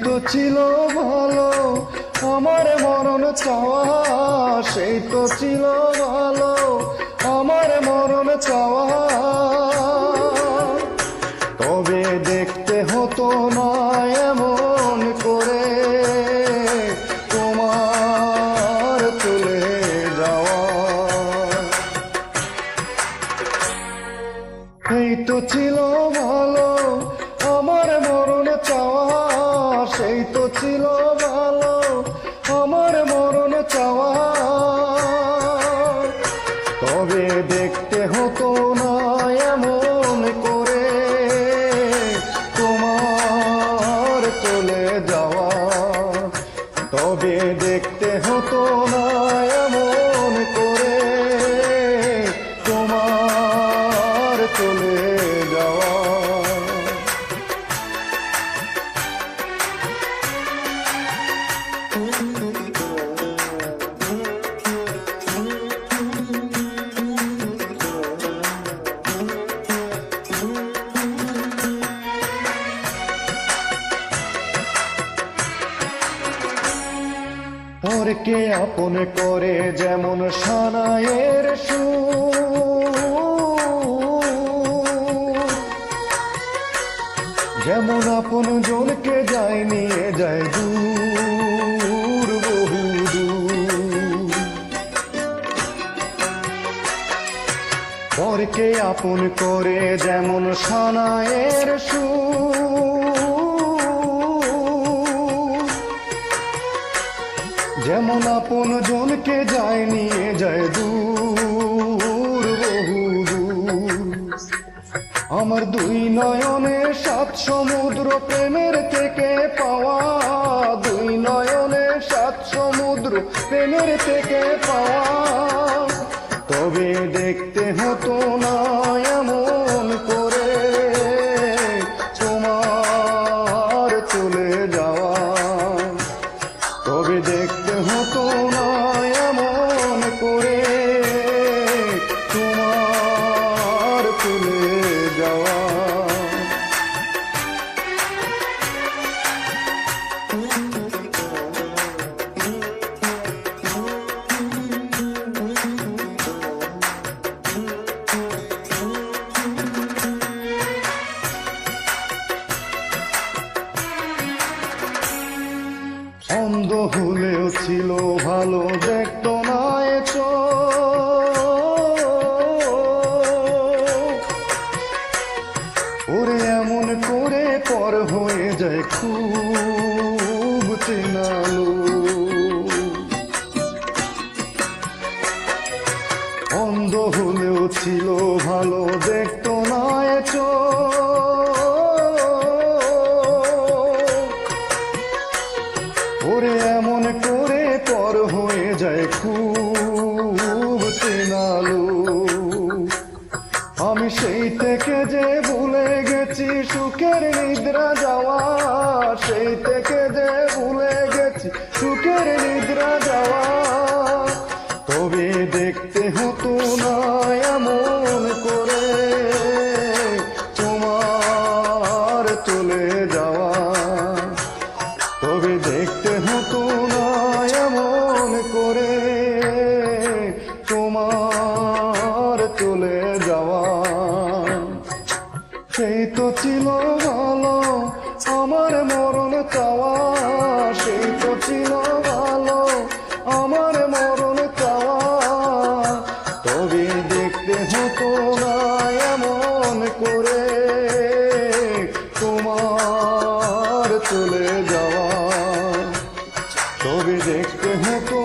তো ছিল ভালো আমার মরণ চাওয়া, সেই তো ছিল ভালো আমার মরণ চাওয়া। তবে দেখতে হতো না এমন করে তোমার চলে যাওয়া। এই তো ছিল ভালো আমার মরণ চাওয়া, সেই তো ছিল ভালো আমার মরণ চাওয়া। তবে দেখতে হতো না এমন করে তোমার চলে যাওয়া। তবে দেখতে হতো না এমন করে তোমার চলে যাওয়া। পরকে আপন করে যেমন সানাইয়ের সুর, যেমন আপন জনকে যায় নিয়ে যায় দূর বহু দূর। পরকে আপন করে যেমন সানাইয়ের সুর, যেমন আপন জনকে যায় নিয়ে যায় দূর বহু দূর। আমার দুই নয়নে সাত সমুদ্র প্রেমের থেকে পাওয়া, দুই নয়নে সাত সমুদ্র প্রেমের থেকে পাওয়া। তবে দেখতে হতো না এমন করে তোমার চলে যাওয়া। তবে দেখতে হতো না এমন করে তোমার চলে যাওয়া। অন্ধ হলেও ছিল ভালো, দেখতো না এ চোখ। ওরে এমন করে পর হয়ে যায় খুব চেনালো। অন্ধ হলেও ছিল ভালো, দেখতো না এ চোখ। ওরে এমন করে পর হয়ে যায় খুব চেনালো। আমি সেই থেকে যে ভুলে গেছি সুখের নিদ্রা যাওয়া, সেই থেকে যে ভুলে গেছি সুখের নিদ্রা যাওয়া। তবে দেখতে হতো না এমন করে তোমার চলে যাওয়া। তবে দেখতে হতো না এমন করে তোমার চলে যাওয়া। সেই তো ছিল ভালো আমার মরণ চাওয়া, সেই তো ছিল ভালো আমার মরণ চাওয়া। তবে দেখতে হতো না এমন করে তোমার চলে যাওয়া। তবে দেখতে হতো